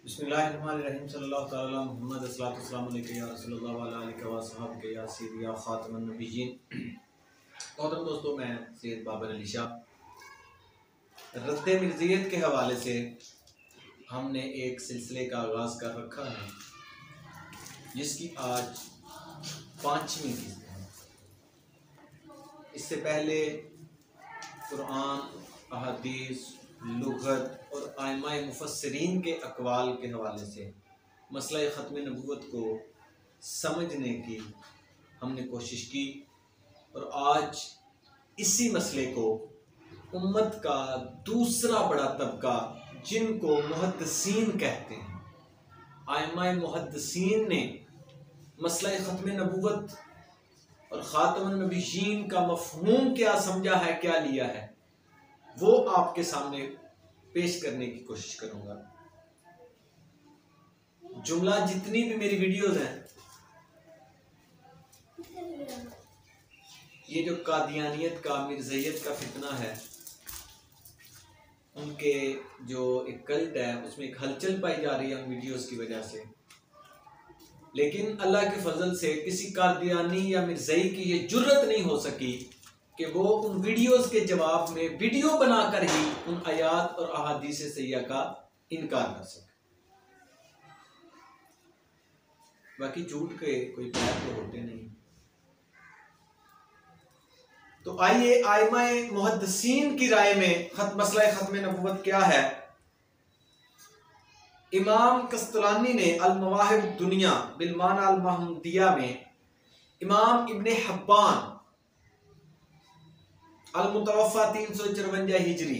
बिस्मिल्लाहिर्रहमानिर्रहीम सल्लल्लाहु तआला मुहम्मद अस्सलाम अलैका या रसूलुल्लाह व अलैका व सहाबका या सय्यदी या खातमुन नबिय्यीन। मोहतरम दोस्तों, मैं सैयद बाबर अली शाह रद्द मिर्ज़ियत के हवाले से हमने एक सिलसिले का आगाज़ कर रखा है जिसकी आज 5वीं किस्त है। इससे पहले कुरान, अहादीस, लुग़त और आइमाए मुफस्सिरीन के अक़वाल के हवाले से मसला ख़त्म नबूवत को समझने की हमने कोशिश की और आज इसी मसले को उम्मत का दूसरा बड़ा तबका जिनको मुहद्दिसीन कहते हैं, आइमाए मुहद्दिसीन ने मसला ख़त्म नबूवत और ख़ातमुन नबिय्यीन का मफ़हूम क्या समझा है, क्या लिया है, वो आपके सामने पेश करने की कोशिश करूंगा। जुमला जितनी भी मेरी वीडियोस हैं, ये जो कादियानियत का, मिर्ज़ियत का फितना है, उनके जो एक कल्ट है उसमें एक हलचल पाई जा रही है उन वीडियोस की वजह से। लेकिन अल्लाह के फजल से किसी कादियानी या मिर्ज़ई की ये जुर्रत नहीं हो सकी कि वो उन वीडियोस के जवाब में वीडियो बनाकर ही उन आयात और अहादीस सहीहा का इनकार कर सके। बाकी झूठ के कोई पैर तो होते नहीं। तो आइए आइमाए मुहद्दिसीन की राय में मसला ख़त्म नबूवत क्या है। इमाम कस्तलानी ने अल-मवाहिब दुनिया बिलमाना अल-महमूदिया में इमाम इब्ने हब्बान अल-मुतवफ़ा 354 हिजरी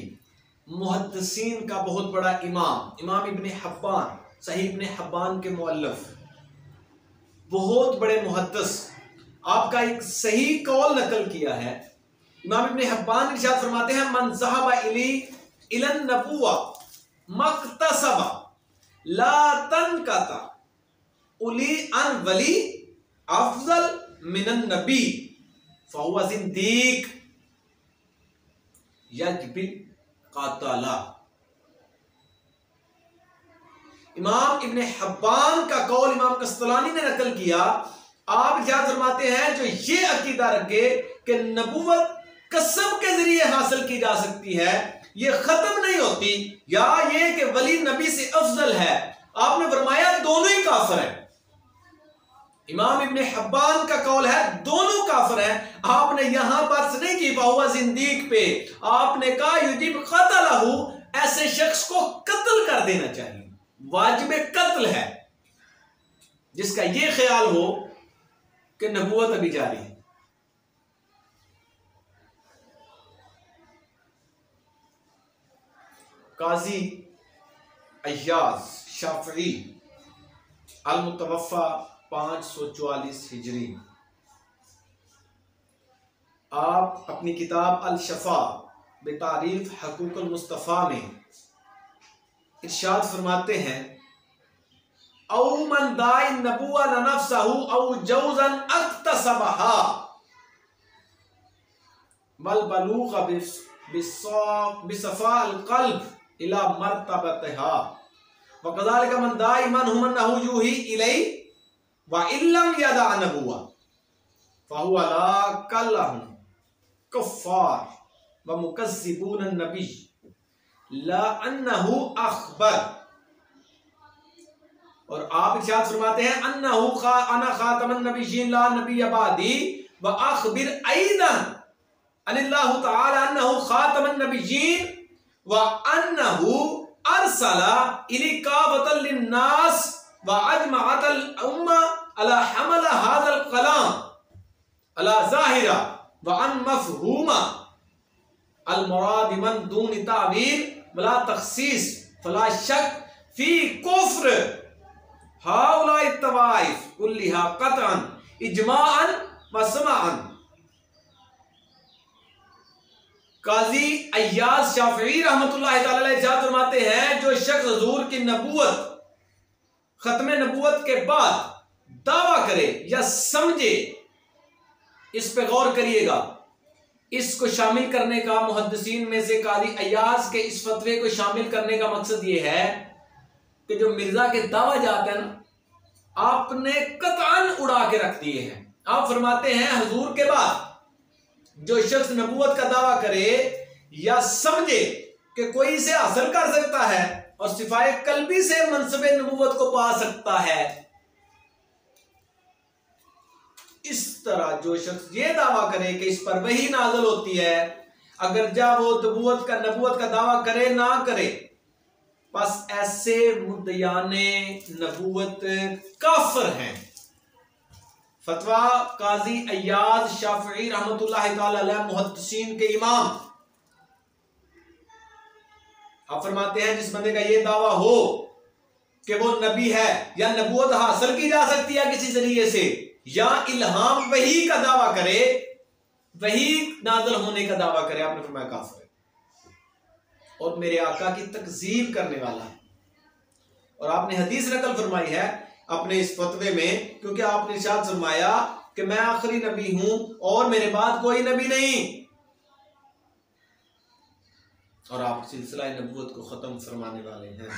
मुहद्दिसीन का बहुत बड़ा इमाम इब्ने हब्बान, सही इब्ने हब्बान के मुअल्लिफ, बहुत बड़े मुहद्दिस, आपका एक सही कौल नकल किया है। इमाम इब्ने हब्बान इरशाद फरमाते हैं, मन ज़हबा इलन नबुव्वा मक्तसबा ला तनकता उली अन वली अफजल मिनन नबी फहुवा ज़िंदीक यजबिल कातला। इमाम इब्ने हब्बान का कौल इमाम कस्तलानी ने नकल किया। आप इरशाद फरमाते हैं, जो ये अकीदा रखे कि नबूवत कसम के जरिए हासिल की जा सकती है, ये खत्म नहीं होती, या ये कि वली नबी से अफजल है, आपने फरमाया दोनों ही काफिर हैं। इमाम इब्ने हब्बान का कौल है दोनों काफिर हैं। आपने यहां बर्स नहीं की बहुआ जिंदीक पे, आपने कहा युजिब क़त्लहु, ऐसे शख्स को कत्ल कर देना चाहिए, वाजिब कत्ल है जिसका ये ख्याल हो कि नबूवत अभी जारी है। काजी अय्याज शाफई अल-मुतवफ़ा 544 हिजरी, आप अपनी किताब अल-शफ़ा बेतारीफ हकूक़ुल मुस्तफ़ा में इरशाद फरमाते हैं, औ मन दाई नबुव्वा नफ्सहु औ जौज़न अक्तसबहा बल बलूग़ बिसफ़ा अल-क़ल्ब इला मर्तबतिहा व कज़ालिका मन दाई मन हुमन्नहु यूही इलै व इल्लम यदा नबुव्वा फहुवा ला कल्लहुम कुफ़्फ़ार व मुकज़्ज़िबून नबी ला अन्नहु अख़बर। और आप इरशाद फरमाते हैं, अन्नहु अना ख़ातमुन नबिय्यीन ला नबिय्य बादी व अख़बिर ऐदन अनिल्लाहु तआला अन्नहु ख़ातमुन नबिय्यीन व अन्नहु अरसला इलिकावतल लिन्नास व अजमअतल उम्मा अला हमला हाज़ल कलाम अला ज़ाहिरा व अन मफ़हूमा अल मुराद मन दून तावील वला तख़सीस फला शक फी कुफ्र हाउलाई तवाइफ कुल्लिहा क़तअन इजमाअन व समाअन। काजी अय्याज शाफई रहमतुल्लाह तआला अलैह इरशाद फरमाते हैं, जो शख्स हुजूर की नबूवत, खत्म नबूवत के बाद दावा करे या समझे, इस पे गौर करिएगा, इसको शामिल करने का मुहद्दिसीन में से काजी अय्याज के इस फतवे को शामिल करने का मकसद ये है कि जो मिर्जा के दावा जाते हैं ना, आपने कतअन उड़ा के रख दिए हैं। आप फरमाते हैं हुजूर के बाद जो शख्स नबूवत का दावा करे या समझे कि कोई इसे हासिल कर सकता है और सिफाए कल्बी से मनसबे नबूवत को पा सकता है, इस तरह जो शख्स ये दावा करे कि इस पर वही नाज़िल होती है, अगर जब वो नबूवत का दावा करे ना करे, बस ऐसे मुद्दयाने नबूवत काफिर हैं। फतवा काजी अय्याज शाफई रहमतुल्लाहि ताला अलैह मुहद्दिसीन के इमाम, आप फरमाते हैं जिस बंदे का ये दावा हो कि वो नबी है या नबूवत हासिल की जा सकती है किसी जरिए से, या इल्हाम वही का दावा करे, वही नाज़िल होने का दावा करे, आपने फरमाया काफिर है और मेरे आका की तकज़ीब करने वाला है। और आपने हदीस नकल फरमाई है अपने इस फतवे में, क्योंकि आपने इरशाद फरमाया कि मैं आखिरी नबी हूं और मेरे बाद कोई नबी नहीं, और आप सिलसिला नबूवत को खत्म फरमाने वाले हैं।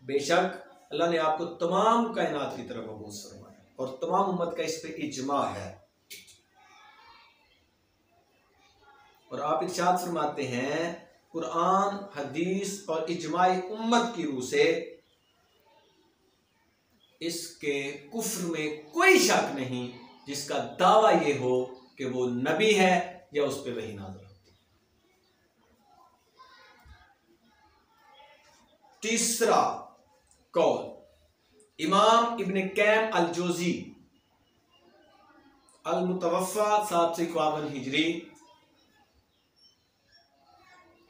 बेशक अल्लाह ने आपको तमाम कायनात की तरफ मबूस फरमाया और तमाम उम्मत का इस पे इज्मा है। और आप इरशाद फरमाते हैं कुरान, हदीस और इज्माई उम्मत की रूह से इसके कुफ्र में कोई शक नहीं जिसका दावा ये हो कि वो नबी है या उस पर वही नाज़िल होती है। तीसरा कौल इमाम इब्न कैम अल जोजी अल मुतवफ़ा 751 हिजरी,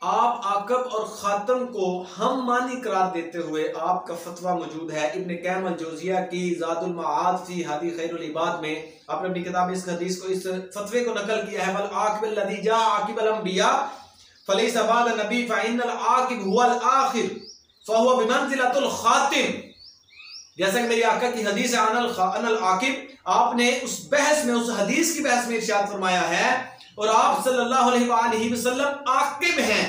आप आकब और खातम को हम मानी करार देते हुए आपका फतवा मौजूद है इब्न कैम अल जोजिया की ज़ादुल मआद फी हदी खैरुल इबाद में। आपने अपनी किताब में इस हदीस को, इस फतवे को नकल किया है। वल आकिब लदी जा आकिबल अंबिया फलैसा बाद नबी फइन्नल आकिब हुवल आखिर फहुवा बिमंजिलतुल खातिम। जैसा कि मेरी आका की हदीस है अनल आकिब, आपने उस बहस में, उस हदीस की बहस में इरशाद फरमाया है और आप सल्लल्लाहु अलैहि वसल्लम आकिब हैं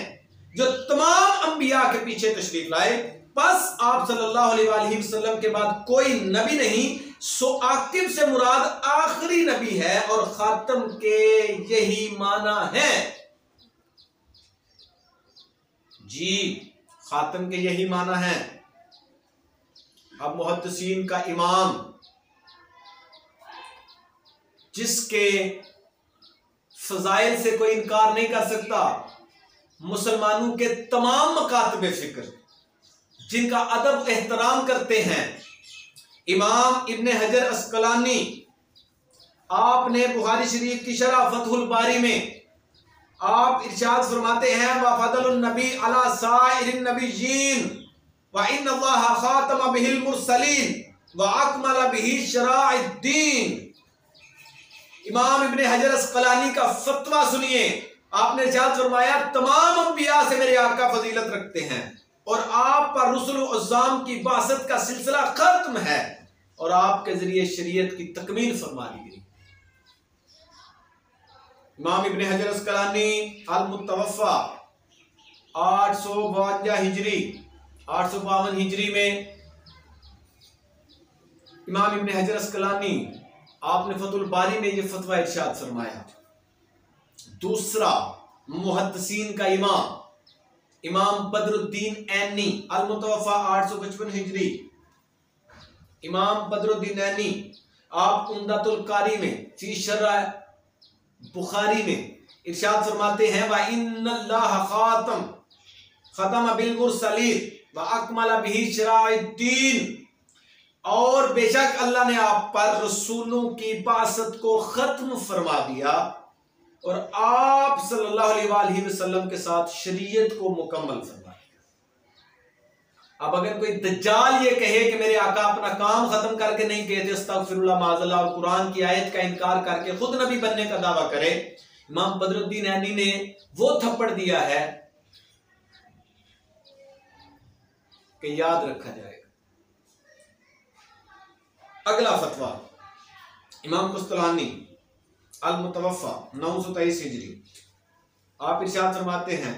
जो तमाम अंबिया के पीछे तशरीफ लाए, बस आप सल्लल्लाहु अलैहि वसल्लम के बाद कोई नबी नहीं, सो आकिब से मुराद आखिरी नबी है और खातम के यही माना है। जी, खातम के यही माना है। अब मुहद्दिसीन का इमाम जिसके फजाइल से कोई इनकार नहीं कर सकता, मुसलमानों के तमाम मकातबे फिक्र जिनका अदब एहतराम करते हैं, इमाम इब्ने हजर अस्कलानी, आपने बुखारी शरीफ की शरह फतहुल बारी में आप इरशाद फरमाते हैं वफदलुन नबी अला साइरिन नबिय्यीन व इन्नल्लाह खातम बिहिल मुरसलीन व अकमल बिही शराइद्दीन। इमाम इब्ने हजर अस्कलानी का फतवा सुनिए। आपने इरशाद फरमाया तमाम अंबिया से मेरे आका फजीलत रखते हैं और आप पर रुसुल अज़्ज़ाम की बासत का सिलसिला खत्म है और आपके जरिए शरीयत की तकमील फरमा दी गई। इमाम इब्ने हजर अस्कलानी अल मुतवफ़ा 852 हिजरी 852 हिजरी में इमाम इब्ने हजर अस्कलानी आपने फतहुल बारी में ये फतवा इरशाद फरमाया। दूसरा मुहद्दिसीन का इमाम इमाम बदरुद्दीन ऐनी अल मुतवफ़ा 855 हिजरी, इमाम बदरुद्दीन ऐनी आप उम्दतुल कारी में फी शरह बुखारी में इरशाद फरमाते हैं व इन्नल्लाह खतम बिल मुरसलीन व अकमल बिही शराइद्दीन, और बेशक अल्लाह ने आप पर रसूलों की बासत को खत्म फरमा दिया और आप सल्लल्लाहु अलैहि वसल्लम के साथ शरीयत को मुकम्मल फरमा दिया। अब अगर कोई दज्जाल ये कहे कि मेरे आका अपना काम खत्म करके नहीं गए थे, अस्तगफिरुल्लाह माज़अल्लाह, और कुरान की आयत का इनकार करके खुद नबी बनने का दावा करे, इमाम बदरुद्दीन ऐनी ने वो थप्पड़ दिया है कि याद रखा जाएगा। अगला फतवा इमाम कुस्तलानी अल मुतवफ़ा 923 हिजरी, आप इरशाद फरमाते हैं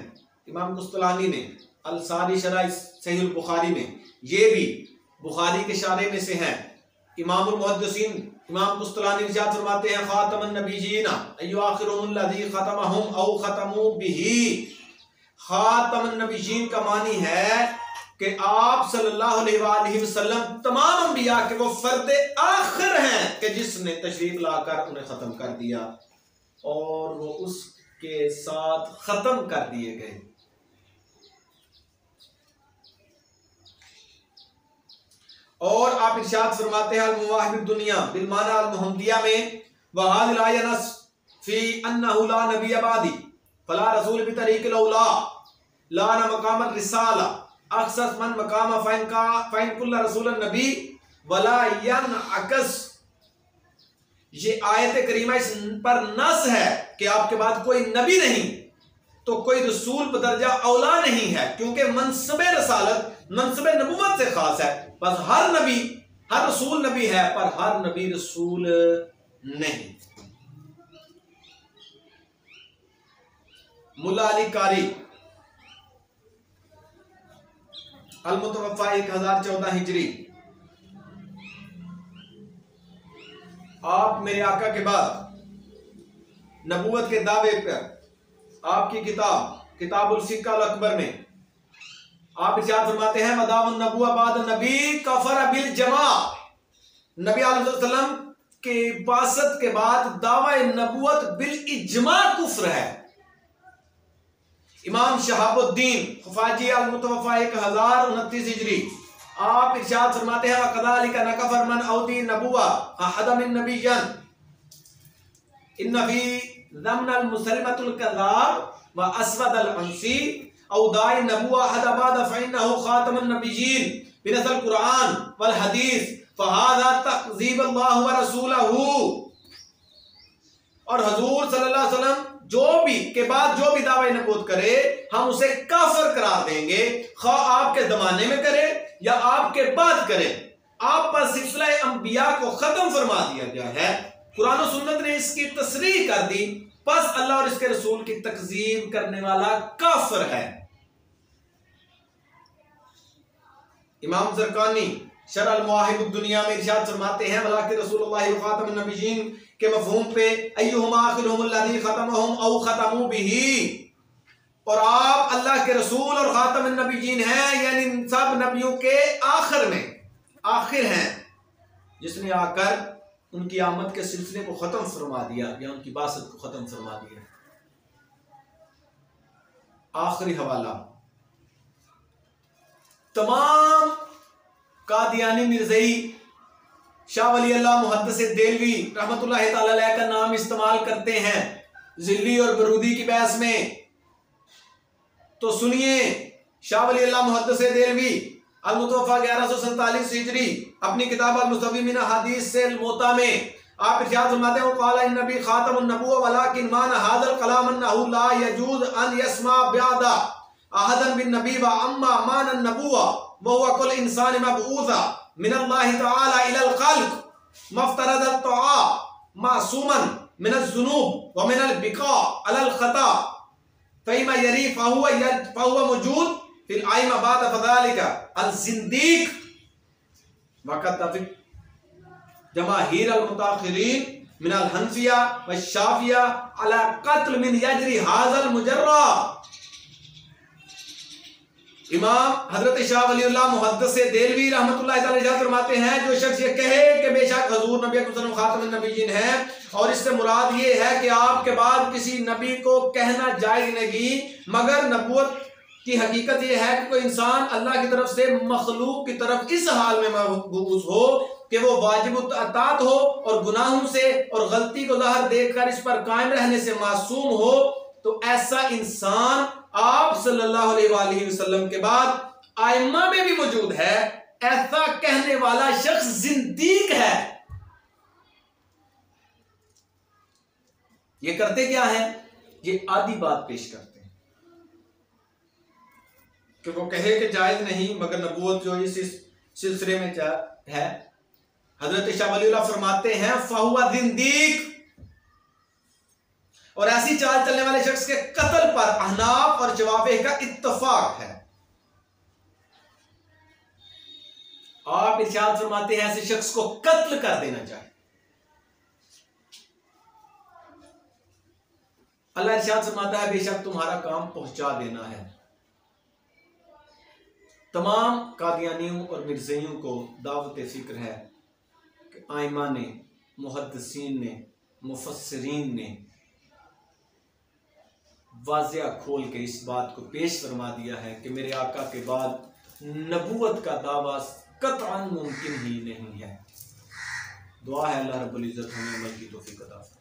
इमाम कुस्तलानी ने अल सारी शरह सहीह बुखारी में ये भी बुखारी के शारे में से हैं। इमामुल मुहद्दिसीन इमाम कुस्तलानी इरशाद फरमाते हैं खातमुन नबीयीन अय्यु आखिरुहुम लज़ी खतमहुम औ खतमू बिही। खातमुन नबीयीन का मानी है कि आप सल्लल्लाहु अलैहि वसल्लम तमाम अंबिया के वो फर्द आखिर हैं कि जिसने तशरीफ लाकर उन्हें खत्म कर दिया और वो उसके साथ खत्म कर दिए गए। और आप इरशाद फरमाते हैं अल-मुवाहिब दुनिया बिलमाना अल-मुहम्मदिया में वहादिल आयनस फी अन्नहु ला नबी बादी फला रसूल बि तरीक़िल औला ला न मकाम रिसाला अक्सस मन मकाम फाइन कुल्ला रसूल नबी वला यन अकस। ये आयत करीमा इस पर नस है कि आपके बाद कोई नबी नहीं तो कोई रसूल बदरजा औला नहीं है, क्योंकि मनसबे रसालत मनसबे नबुवत से खास है। बस हर नबी हर रसूल नबी है पर हर नबी रसूल नहीं। मुल्ला अली कारी अल-मुतवफ़्फ़ा 1014 हिजरी, आप मेरे आका के बाद नबूवत के दावे पर आपकी किताबुल सिक्का अकबर में आप इरशाद फरमाते हैं मदामुन नबुव्वा बाद नबी कफर बिल जमा। नबी अलैहि वसल्लम के बासत के बाद दावा नबुवत बिल इजमा कुफ्र है। इमाम शहाबुद्दीन खुफाजी अल-मुतवफ़्फ़ा 1029 हिजरी, आप इरशाद फरमाते हैं वकदालिका नकफर मन औदी नबुव्वा अहद मिन नबिय्यन इन्न फी ज़मन मुसलमतुल कज़्ज़ाब व अस्वद अल-अंसी औ दाई नबुव्वा अहद बाद फइन्नहु खातमुन नबिय्यीन बिनसल कुरान वल हदीस फहाज़ा तकज़ीब अल्लाह व रसूलहू। और हुजूर सल्लल्लाहु अलैहि वसल्लम जो भी दावा नबूवत करे हम उसे काफिर करार देंगे, खा आपके जमाने में करे या आपके बाद करे। आप पर सिलसिला अंबिया को खत्म फरमा दिया गया है। कुरान और सुन्नत ने इसकी तस्रीह कर दी, बस अल्लाह और इसके रसूल की तकजीब करने वाला काफिर है। इमाम ज़रक़ानी शरह अल-मुवाहिब दुनिया में इरशाद फरमाते हैं वलाकिन रसूलुल्लाह खातमुन नबिय्यीन के मफ़हूम पे अय्युहुमा आखिरुहुम लज़ी खतमहुम औ खतमू बिही। और आप अल्लाह के रसूल और खातमुन नबिय्यीन हैं, यानी सब नबियों के आखिर हैं जिसने आकर उनकी आमद के सिलसिले को खत्म फरमा दिया या उनकी बासत को खत्म फरमा दिया। आखिरी हवाला तमाम कादियानी मिर्ज़ई शाह वली अल्लाह मुहद्दिस देलवी रहमतुल्लाह तआला अलैह का नाम इस्तेमाल करते हैं जिल्ली और बरूदी की बहस में। तो सुनिए, शाह वली अल्लाह मुहद्दिस देलवी अल-मुतवफ़्फ़ा 1147 हिजरी अपनी किताब अल-मुस्तफ़ी मिन हदीस से मोता में आप इरशाद फरमाते हैं क़ाला इन नबी खातमुन नबुव्वा वलाकिन मान हाज़ल कलाम अन्नहु ला यजूज़ अन यस्मा बअदा अहदन बिन नबी व अम्मा मान अन्नबुव्वा व हुवा कुल इंसान मबऊसा मिन अल्लाह तआला इलल खल्क़ मफ्तरद अत-तआ मासूमन मिन अज़-ज़ुनूब व मिन अल-बिका अलल खता फइमा यरी फहुवा मौजूद फिल आइमा बाद फज़ालिका अल-ज़िंदीक़ वक़त जमाहीर अल-मुताख़िरीन मिन अल-हनफिया व शाफ़िया अला क़त्ल मिन यजरी हाज़ल मुजर्रा। इमाम हजरत शाह वलीउल्लाह मुहद्दिस देलवी रहमतुल्लाह तआला अलैह फरमाते हैं जो शख्स ये कहे कि बेशक हुजूर नबी अकरम सल्लल्लाहु अलैहि वसल्लम खातमुन नबिय्यीन हैं और इससे मुराद ये है कि आपके बाद किसी नबी को कहना जायज नहीं, मगर नबूवत की हकीकत यह है कि कोई इंसान अल्लाह की तरफ से मखलूक की तरफ इस हाल में मबऊस हो कि वो वाजिब अतात हो और गुनाहों से और गलती को ज़ाहिर देखकर इस पर कायम रहने से मासूम हो, तो ऐसा इंसान आप सल्लल्लाहु अलैहि वसल्लम के बाद आइम्मा में भी मौजूद है। ऐसा कहने वाला शख्स जिंदीक है। ये करते क्या है? ये आधी बात पेश करते हैं कि वो कहे कि जायज नहीं, मगर नबूवत जो इस सिलसिले में है। हजरत शाह वलीउल्लाह फरमाते हैं फहुवा जिंदीक। और ऐसी चाल चलने वाले शख्स के कत्ल पर अहनाफ और जवाबे का इत्तफाक है। आप इरशाद फरमाते हैं ऐसे शख्स को कत्ल कर देना चाहिए। अल्लाह इरशाद फरमाता है बेशक तुम्हारा काम पहुंचा देना है। तमाम कादियानियों और मिर्ज़ियों को दावत फ़िक्र है कि आइमा ने, मुहद्दिसीन ने, मुफस्सिरीन ने वाज़िया खोल के इस बात को पेश फरमा दिया है कि मेरे आका के बाद नबूवत का दावा कतअन मुमकिन ही नहीं है। दुआ है अल्लाह रब्बुल इज़्ज़त हमें अमल की तौफीक अता फरमाए।